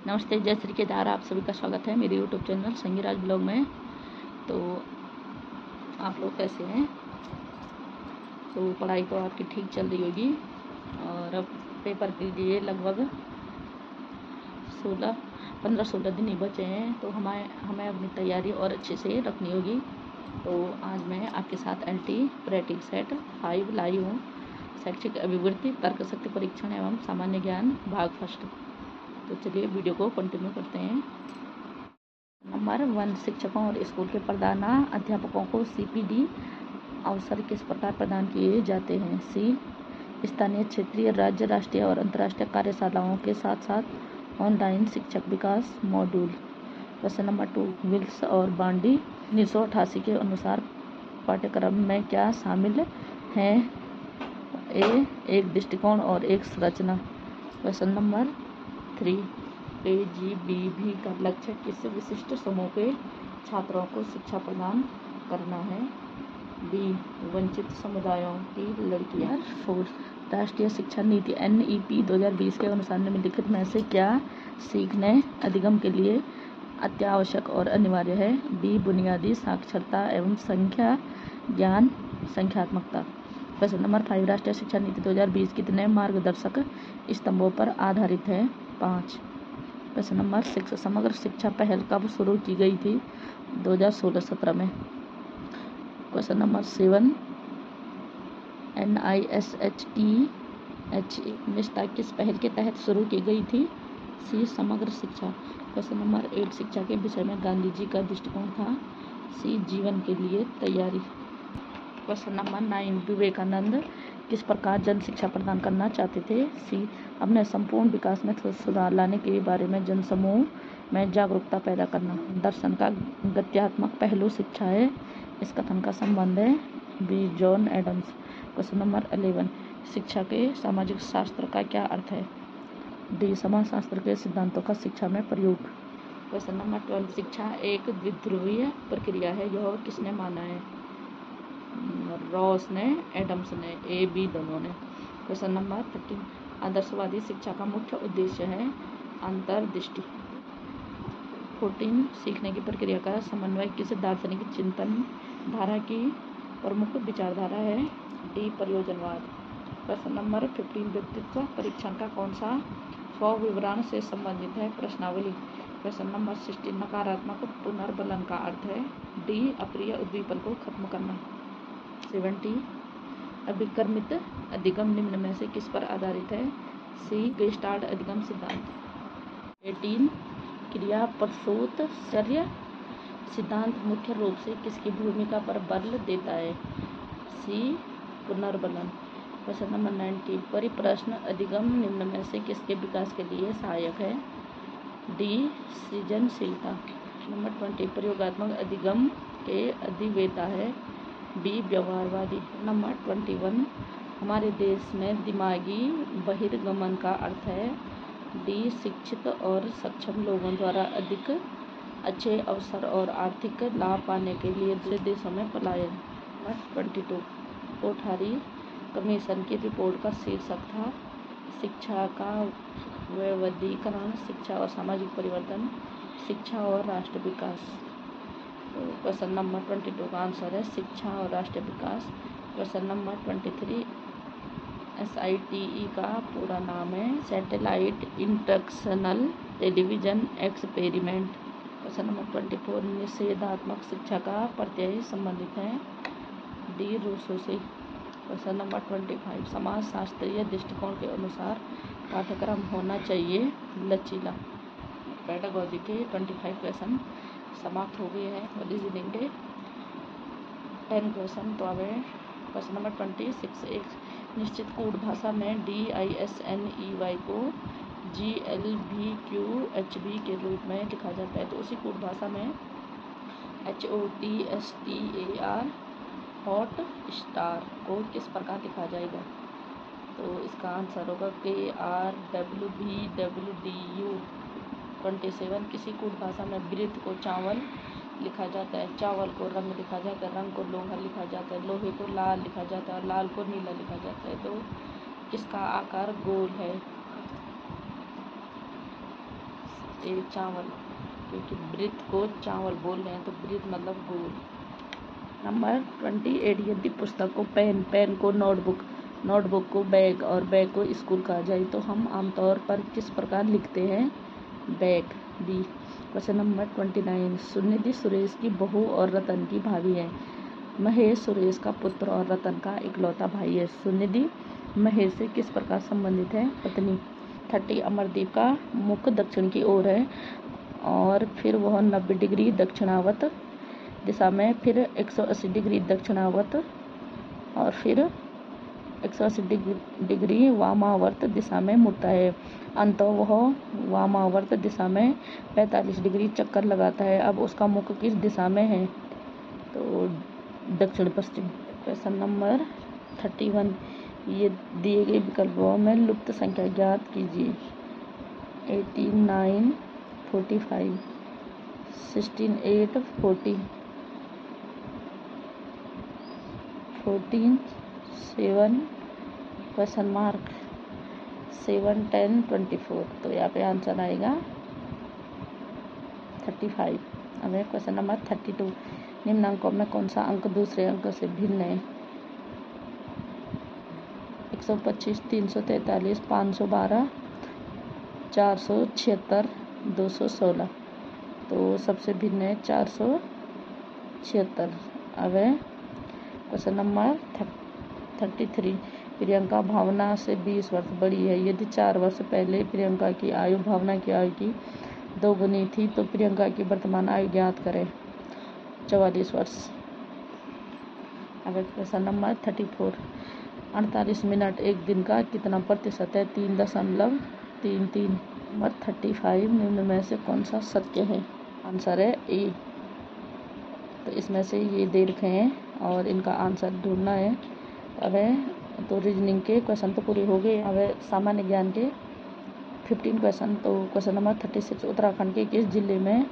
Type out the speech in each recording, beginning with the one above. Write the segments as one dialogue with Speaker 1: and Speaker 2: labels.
Speaker 1: नमस्ते, जय श्री केदार। आप सभी का स्वागत है मेरे यूट्यूब चैनल संगीराज ब्लॉग में। तो आप लोग कैसे हैं? तो पढ़ाई तो आपकी ठीक चल रही होगी और अब पेपर के लिए लगभग 15-16 दिन ही बचे हैं। तो हमें अपनी तैयारी और अच्छे से रखनी होगी। तो आज मैं आपके साथ LT प्रैक्टिस सेट 5 लाई हूँ। शैक्षिक अभिवृत्ति, तर्क शक्ति परीक्षण एवं सामान्य ज्ञान भाग फर्स्ट। तो चलिए वीडियो को कंटिन्यू करते हैं। नंबर 1, शिक्षकों और स्कूल के प्रधान अध्यापकों को CPD अवसर किस प्रकार प्रदान किए जाते हैं? C, स्थानीय, क्षेत्रीय, राज्य, राष्ट्रीय और अंतर्राष्ट्रीय कार्यशालाओं के साथ साथ ऑनलाइन शिक्षक विकास मॉड्यूल। क्वेश्चन नंबर 2, विल्स और बांडी 1988 के अनुसार पाठ्यक्रम में क्या शामिल है? A, एक दृष्टिकोण और एक संरचना। क्वेश्चन नंबर 3, KGBV का लक्ष्य किस विशिष्ट समूह के छात्रों को शिक्षा प्रदान करना है? B, वंचित समुदायों की लड़कियां। 4, राष्ट्रीय शिक्षा नीति NEP 2020 के अनुसार निम्नलिखित में से क्या सीखने अधिगम के लिए अत्यावश्यक और अनिवार्य है? B, बुनियादी साक्षरता एवं संख्या ज्ञान संख्यात्मकता। क्वेश्चन नंबर 5, राष्ट्रीय शिक्षा नीति 2020 कितने मार्गदर्शक स्तंभों पर आधारित है? 5। क्वेश्चन नंबर 6, समग्र शिक्षा पहल कब शुरू की गई थी? 2016-17 में। क्वेश्चन नंबर 7, NISHTHE निष्ठा किस पहल के तहत शुरू की गई थी? C, समग्र शिक्षा। क्वेश्चन नंबर 8, शिक्षा के विषय में गांधी जी का दृष्टिकोण था? C, जीवन के लिए तैयारी। क्वेश्चन नंबर 9, विवेकानंद किस प्रकार जन शिक्षा प्रदान करना चाहते थे? C, अपने संपूर्ण विकास में सुधार लाने के बारे में जन समूह में जागरूकता पैदा करना। दर्शन का गत्यात्मक पहलू शिक्षा है, इस कथन का संबंध है? B, John Adams. Question number 11, शिक्षा के सामाजिक शास्त्र का क्या अर्थ है? D, समाजशास्त्र के सिद्धांतों का शिक्षा में प्रयोग। क्वेश्चन नंबर 12, शिक्षा एक द्विध्रुवीय प्रक्रिया है, यह किसने माना है? रॉस ने, एडम्स ने, A, B दोनों ने। क्वेश्चन नंबर 13, आदर्शवादी शिक्षा का मुख्य उद्देश्य है? अंतर्दृष्टि। 14, सीखने की प्रक्रिया का समन्वय किस दार्शनिक चिंतन धारा की प्रमुख विचारधारा है? D, प्रयोजनवाद। क्वेश्चन नंबर 15, व्यक्तित्व परीक्षण का कौन सा स्वविवरण से संबंधित है? प्रश्नावली। क्वेश्चन नंबर 16, नकारात्मक पुनर्बलन का अर्थ है? D, अप्रिय उद्दीपन को खत्म करना। 70, अभिकर्मित अधिगम निम्न में से किस पर आधारित है? C, गेस्टाल्ट अधिगम सिद्धांत। 18, क्रिया प्रसूत चर्य सिद्धांत मुख्य रूप से किसकी भूमिका पर बल देता है? C, पुनर्बलन। क्वेश्चन नंबर 19, परिप्रश्न अधिगम निम्न में से किसके विकास के लिए सहायक है? D, सृजनशीलता। नंबर 20, प्रयोगात्मक अधिगम के अधिवेता है? B, व्यवहारवादी। नंबर 21, हमारे देश में दिमागी बहिर्गमन का अर्थ है? D, शिक्षित और सक्षम लोगों द्वारा अधिक अच्छे अवसर और आर्थिक लाभ पाने के लिए दूसरे देशों में पलायन। नंबर 22, कोठारी कमीशन की रिपोर्ट का शीर्षक था? शिक्षा का वैविध्यीकरण, शिक्षा और सामाजिक परिवर्तन, शिक्षा और राष्ट्र विकास। तो क्वेश्चन नंबर 22 का आंसर है शिक्षा और राष्ट्रीय विकास। क्वेश्चन नंबर 23, SITE का पूरा नाम है satellite instructional television experiment. Question number 24, निषेधात्मक शिक्षा का प्रत्यय संबंधित है? D, रूसो से। क्वेश्चन नंबर 25, समाजशास्त्रीय दृष्टिकोण के अनुसार पाठ्यक्रम होना चाहिए लचीला। पेडागोजी के 25 क्वेश्चन समाप्त हो गए हैं। रीजनिंग के 10 क्वेश्चन तो अब क्वेश्चन नंबर 26, एक निश्चित कोड भाषा में DISNEY को GLVQHB के रूप में लिखा जाता है, तो उसी कोड भाषा में HOTSTAR हॉट स्टार को किस प्रकार लिखा जाएगा? तो इसका आंसर होगा KRWBWDU। 27, किसी कोड भाषा में वृत्त को चावल लिखा जाता है, चावल को रंग लिखा जाता है, रंग को लोहा लिखा जाता है, लोहे को लाल लिखा जाता है और लाल को नीला लिखा जाता है, तो किसका आकार गोल है? ए चावल, क्योंकि वृत्त को चावल बोल रहे हैं तो वृत्त मतलब गोल। नंबर 28, यदि पुस्तक को पेन, पेन को नोटबुक, नोटबुक को बैग और बैग को स्कूल कहा जाए तो हम आमतौर पर किस प्रकार लिखते हैं? Bag. B. Question number 29, Sunidhi Suresh की बहू और रतन की भाभी है। महेश सुरेश का पुत्र और रतन का इकलौता भाई है। सुनिधि महेश से किस प्रकार संबंधित है? पत्नी। 30, अमरदीप का मुख दक्षिण की ओर है और फिर वह 90 डिग्री दक्षिणावर्त दिशा में, फिर 180 डिग्री दक्षिणावर्त और फिर 180 डिग्री वामावर्त दिशा में मुड़ता है। अंततः वह वामावर्त दिशा में 45 डिग्री चक्कर लगाता है। अब उसका मुख किस दिशा में है? तो दक्षिण पश्चिम। क्वेश्चन नंबर 31, ये दिए गए विकल्पों में लुप्त संख्या ज्ञात कीजिए। 18, 9, 45, 16, 8, 40, 14, 7, क्वेश्चन मार्क 7, 10, 24। तो यहाँ पे आंसर आएगा 35। अब है क्वेश्चन नंबर 32, निम्न अंकों में कौन सा अंक दूसरे अंक से भिन्न है? 125, 343, 512, 476, 216। तो सबसे भिन्न है 476। अब है क्वेश्चन नंबर 33, प्रियंका भावना से 20 वर्ष बड़ी है। यदि 4 वर्ष पहले प्रियंका की आयु भावना की आयु की 2 गुनी थी तो प्रियंका की वर्तमान आयु ज्ञात करें। 44 वर्ष। अब क्वेश्चन नंबर 34, 48 मिनट एक दिन का कितना प्रतिशत है? 3.33। नंबर 35, निम्न में से कौन सा सत्य है? आंसर है ए। तो इसमें से ये दे रखे हैं और इनका आंसर ढूंढना है। अब तो रीजनिंग के क्वेश्चन तो पूरे हो गए। अब सामान्य ज्ञान के 15 क्वेश्चन। तो क्वेश्चन नंबर 36, उत्तराखंड के किस जिले में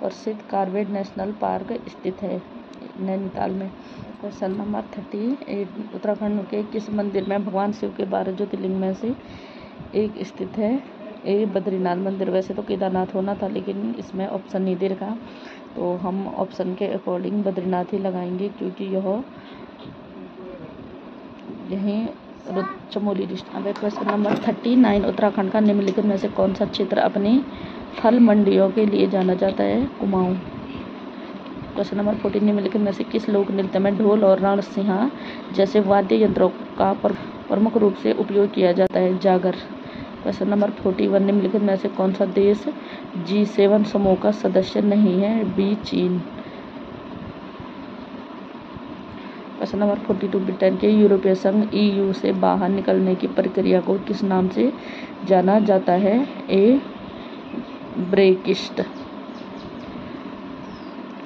Speaker 1: प्रसिद्ध कार्बेट नेशनल पार्क स्थित है? नैनीताल में। क्वेश्चन नंबर 38, उत्तराखंड के किस मंदिर में भगवान शिव के 12 ज्योतिर्लिंग में से एक स्थित है? ए बद्रीनाथ मंदिर। वैसे तो केदारनाथ होना था लेकिन इसमें ऑप्शन नहीं दे रखा, तो हम ऑप्शन के अकॉर्डिंग बद्रीनाथ ही लगाएंगे क्योंकि यहीं चमोली डिस्ट्रिक्ट। अब क्वेश्चन नंबर 39, उत्तराखंड का निम्नलिखित में से कौन सा क्षेत्र अपनी फल मंडियों के लिए जाना जाता है? कुमाऊं। क्वेश्चन नंबर 40, निम्नलिखित में से किस लोक नृत्य में ढोल और रणसिंहा जैसे वाद्य यंत्रों का प्रमुख रूप से उपयोग किया जाता है? जागर। क्वेश्चन नंबर 41, निम्नलिखित में से कौन सा देश G7 समूह का सदस्य नहीं है? बी चीन। क्वेश्चन नंबर 42, ब्रिटेन के यूरोपीय संघ EU से बाहर निकलने की प्रक्रिया को किस नाम से जाना जाता है? ए ब्रेक्सिट।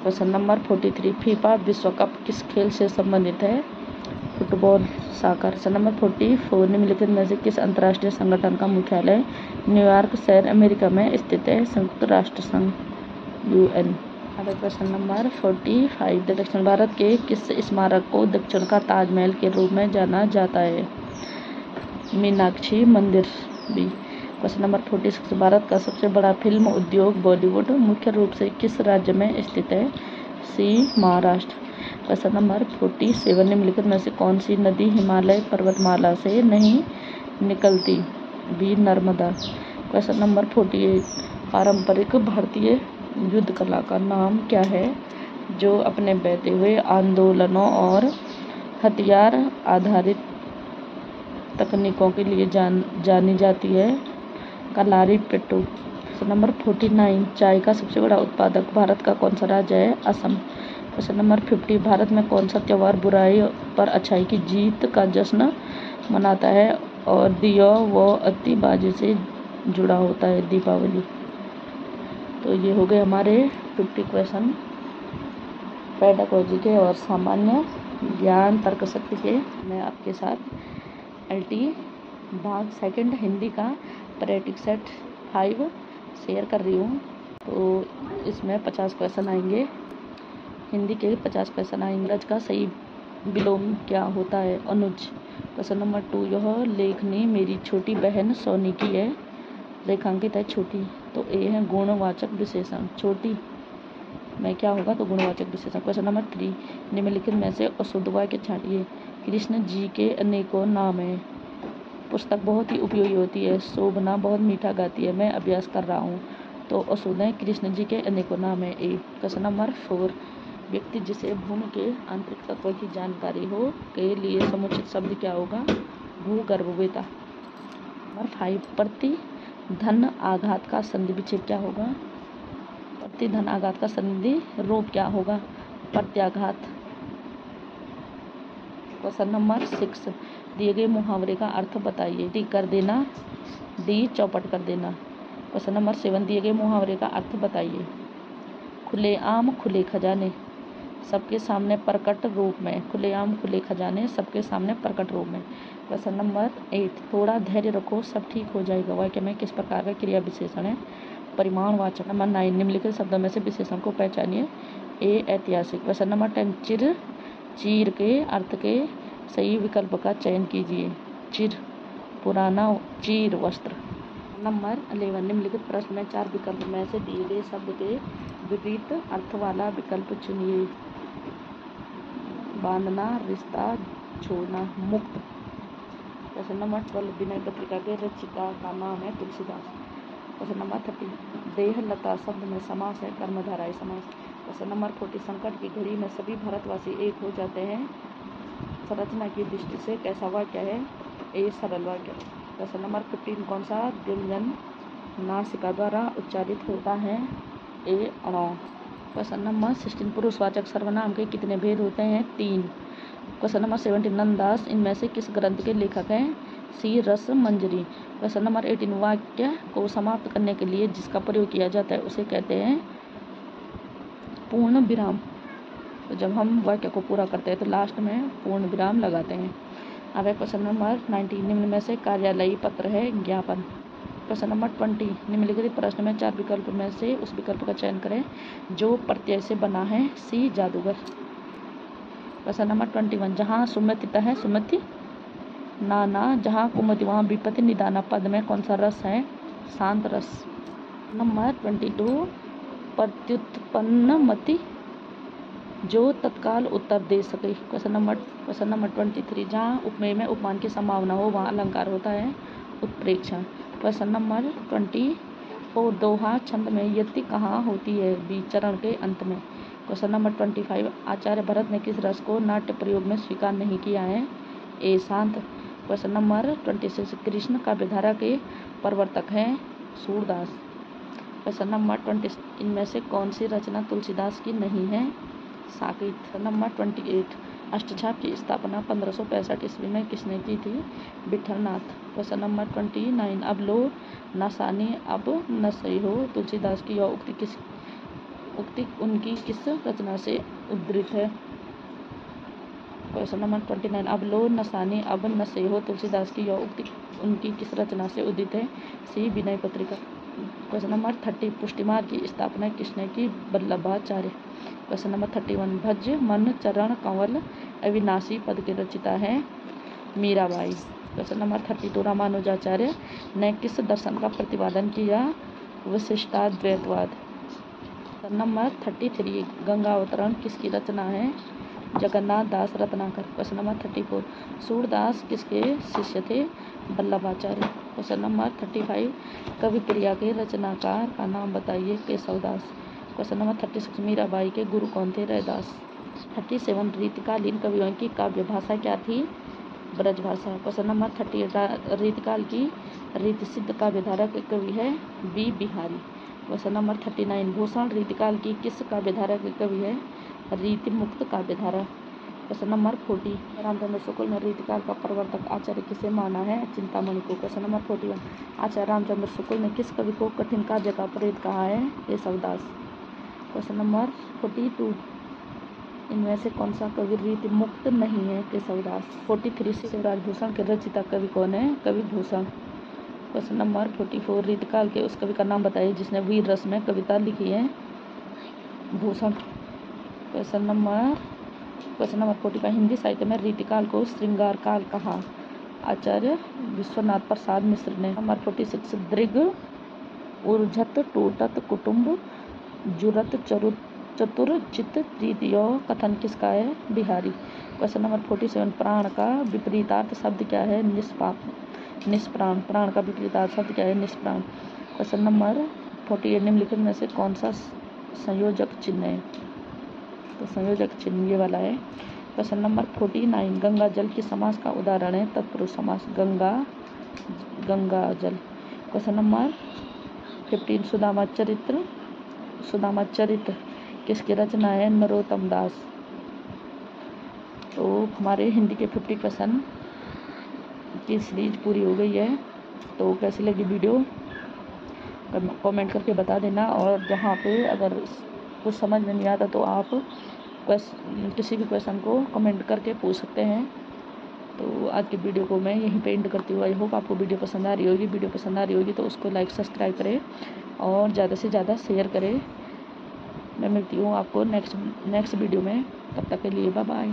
Speaker 1: क्वेश्चन नंबर 43, फीफा विश्व कप किस खेल से संबंधित है? फुटबॉल, साकर। क्वेश्चन नंबर 44, निम्नलिखित में से किस अंतर्राष्ट्रीय संगठन का मुख्यालय न्यूयॉर्क शहर अमेरिका में स्थित है? संयुक्त राष्ट्र संघ, UN। अब क्वेश्चन नंबर 45, दक्षिण भारत के किस स्मारक को दक्षिण का ताजमहल के रूप में जाना जाता है? मीनाक्षी मंदिर, बी। क्वेश्चन नंबर 46, भारत का सबसे बड़ा फिल्म उद्योग बॉलीवुड मुख्य रूप से किस राज्य में स्थित है? सी महाराष्ट्र। क्वेश्चन नंबर 47, निम्नलिखित में से कौन सी नदी हिमालय पर्वतमाला से नहीं निकलती? बी नर्मदा। क्वेश्चन नंबर 48, पारंपरिक भारतीय युद्ध कला का नाम क्या है जो अपने बहते हुए आंदोलनों और हथियार आधारित तकनीकों के लिए जानी जाती है? कलारी पेट्टू। क्वेश्चन नंबर 49, चाय का सबसे बड़ा उत्पादक भारत का कौन सा राज्य है? असम। क्वेश्चन नंबर 50, भारत में कौन सा त्यौहार बुराई पर अच्छाई की जीत का जश्न मनाता है और दिया व अत्तीबाजी से जुड़ा होता है? दीपावली। तो ये हो गए हमारे 50 क्वेश्चन पेडागोजी के और सामान्य ज्ञान तर्क शक्ति के। मैं आपके साथ LT भाग 2 हिंदी का प्रैक्टिस सेट 5 शेयर कर रही हूँ। तो इसमें 50 क्वेश्चन आएंगे, हिंदी के 50 क्वेश्चन आएंगे। रज का सही विलोम क्या होता है? अनुज। क्वेश्चन नंबर 2, यह लेखनी मेरी छोटी बहन सोनी की है। रेखांकित है छोटी, तो ए है गुणवाचक विशेषण। छोटी में क्या होगा, तो गुणवाचक विशेषण। क्वेश्चन नंबर 3, निम्नलिखित में से अशुद्ध वाक्य छांटिए। कृष्ण जी के अनेकों नाम हैं। पुस्तक बहुत ही उपयोगी होती है। शोभना बहुत मीठा गाती है। मैं अभ्यास कर रहा हूँ। तो अशुद्ध है कृष्ण जी के अनेकों नाम है ए। क्वेश्चन नंबर 4, व्यक्ति जिसे भूमि के आंतरिक तत्वों की जानकारी हो के लिए समुचित शब्द क्या होगा, भूगर्भवेत्ता। नंबर 5, प्रति धन आघात का संधि विच्छेद क्या होगा, प्रति धन आघात का संधि रूप क्या होगा, प्रत्याघात। क्वेश्चन नंबर 6, दिए गए मुहावरे का अर्थ बताइए। डी कर देना, डी चौपट कर देना। क्वेश्चन नंबर 7, दिए गए मुहावरे का अर्थ बताइए। खुलेआम खुले खजाने सबके सामने प्रकट रूप में। खुलेआम खुले खजाने सबके सामने प्रकट रूप में। क्वेश्चन नंबर 8, थोड़ा धैर्य रखो सब ठीक हो जाएगा वाक्य में किस प्रकार का क्रिया विशेषण है, परिमाणवाचक। नंबर 9, निम्नलिखित शब्दों में से विशेषण को पहचानिए। ए ऐतिहासिक। क्वेश्चन नंबर 10, चीर के अर्थ के सही विकल्प का चयन कीजिए। चिर पुराना, चीर वस्त्र। नंबर 11, निम्नलिखित प्रश्न में 4 विकल्प में से दिए गए शब्द के विपरीत अर्थ वाला विकल्प चुनिए। बांधना, रिश्ता, छोड़ना, मुक्त। क्वेश्चन नंबर 12, विनय पत्रिका के रचिता का नाम है तुलसीदास। क्वेश्चन नंबर 13, देहलता शब्द में समास है कर्मधारय समास। क्वेश्चन नंबर 14, संकट की घड़ी में सभी भारतवासी एक हो जाते हैं। संरचना की दृष्टि से कैसा वाक्य है, ए सरल वाक्य। क्वेश्चन नंबर 15, कौन सा व्यंजन नासिका द्वारा उच्चारित होता है, ए अणौ। क्वेश्चन नंबर 16, पुरुषवाचक सर्वनाम के कितने भेद होते हैं, 3। क्वेश्चन नंबर 17, नंददास इनमें से किस ग्रंथ के लेखक हैं, सी रस मंजरी। क्वेश्चन नंबर 18, वाक्य को समाप्त करने के लिए जिसका प्रयोग किया जाता है उसे कहते हैं पूर्ण विराम। तो जब हम वाक्य को पूरा करते हैं तो लास्ट में पूर्ण विराम लगाते हैं। अब है क्वेश्चन नंबर 19, निम्न में से कार्यालयी पत्र है ज्ञापन। क्वेश्चन नंबर 20, निम्नलिखित प्रश्न में 4 विकल्प में से उस विकल्प का चयन करें जो प्रत्यय से बना है, सी जादूगर। क्वेश्चन नंबर 21, जहाँ सुमति है सुमति नाना, जहाँ कुमति वहाँ विपत्ति निदाना पद में कौन सा रस है, शांत रस। नंबर 22, प्रत्युत्पन्न मति जो तत्काल उत्तर दे सके। क्वेश्चन नंबर 23, जहाँ उपमेय में उपमान की संभावना हो वहाँ अलंकार होता है उत्प्रेक्षा। क्वेश्चन नंबर 24, दोहा छंद में यति कहाँ होती है, बी चरण के अंत में। क्वेश्चन नंबर 25, आचार्य भरत ने किस रस को नाट्य प्रयोग में स्वीकार नहीं किया है, ए शांत। क्वेश्चन नंबर 26, कृष्ण काव्यधारा के प्रवर्तक हैं सूरदास। क्वेश्चन नंबर 26, इनमें से कौन सी रचना तुलसीदास की नहीं है, साकेत। नंबर 28, अष्टछाप की स्थापना 1565 ईस्वी में किसने की थी, विठलनाथ। क्वेश्चन नंबर 29, अब लो नसानी अब न सही हो तुलसीदास की यह उक्ति उनकी किस रचना से उद्धृत है। क्वेश्चन नंबर 29, अब लो नसानी अब न सही हो तुलसीदास की यह उक्ति उनकी किस रचना से उदित है, सी विनय पत्रिका। क्वेश्चन नंबर 30, पुष्टिमार्ग की स्थापना किसने की, वल्लभाचार्य। क्वेश्चन नंबर 31, भज मन चरण कंवल अविनाशी पद के रचिता है मीराबाई। क्वेश्चन नंबर 32, रामानुजाचार्य ने किस दर्शन का प्रतिपादन किया, विशिष्टाद्वैतवाद। क्वेश्चन नंबर 33, गंगा अवतरण किसकी रचना है, जगन्नाथ दास रत्नाकर। क्वेश्चन नंबर 34, सूरदास किसके शिष्य थे, वल्लभाचार्य। क्वेश्चन नंबर 35, कवि प्रिया के रचनाकार का नाम बताइए, केशवदास। क्वेश्चन नंबर 36, मीराबाई के गुरु कौन थे, रैदास। 37, रीतिकालीन कवियों की काव्य भाषा क्या थी, ब्रजभाषा। क्वेश्चन नंबर 38, रीतिकाल की रीतिसिद्ध काव्यधारा के कवि है B Bihari. Question number 39, Bhushan रीतिकाल की किस काव्यधारा के कवि है, रीति मुक्त काव्यधारा। क्वेश्चन नंबर 40, रामचंद्र शुक्ल ने रीतिकाल का प्रवर्तक आचार्य किसे माना है, चिंतामणि को। क्वेश्चन नंबर 41, आचार्य रामचंद्र शुक्ल ने किस कवि को कठिन काव्य का प्रेत कहा है, केशवदास। क्वेश्चन नंबर 42, इनमें से कौन सा कवि रीति मुक्त नहीं है, केशवदास। 43, शिवराज भूषण के रचिता कवि कौन है, कवि भूषण। क्वेश्चन नंबर 44, रीतिकाल के उस कवि का नाम बताइए जिसने वीर रस में कविता लिखी है, भूषण। क्वेश्चन नंबर 45, हिंदी साहित्य में रीतिकाल को श्रृंगार काल कहा, आचार्य विश्वनाथ प्रसाद मिश्र ने। नंबर 46, दृग ऊर्जत टूटत कुटुम्ब जुरत चतुर चित प्रीति। यह कथन किसका है? बिहारी। क्वेश्चन नंबर 47 प्राण का विपरीतार्थ शब्द क्या है? निष्प्राण। प्राण का विपरीतार्थ शब्द क्या है? निष्प्राण। क्वेश्चन नंबर 48 निम्नलिखित में से कौन सा संयोजक चिन्ह है? तो संयोजक चिन्ह ये वाला है। क्वेश्चन नंबर 49 गंगा जल किस समास का उदाहरण है? तत्पुरुष समास। गंगा जल। क्वेश्चन नंबर 15 सुदामा चरित्र किसकी रचना है? नरोत्तम दास। तो हमारे हिंदी के 50 क्वेश्चन की सीरीज पूरी हो गई है। तो कैसी लगी वीडियो कमेंट करके बता देना, और जहाँ पे अगर कुछ समझ में नहीं आता तो आप किसी भी क्वेश्चन को कमेंट करके पूछ सकते हैं। तो आज की वीडियो को मैं यहीं पे एंड करती हूँ। आई होप आपको वीडियो पसंद आ रही होगी। वीडियो पसंद आ रही होगी तो उसको लाइक सब्सक्राइब करें और ज़्यादा से ज़्यादा शेयर करें। मैं मिलती हूँ आपको नेक्स्ट वीडियो में। तब तक के लिए बाय बाय।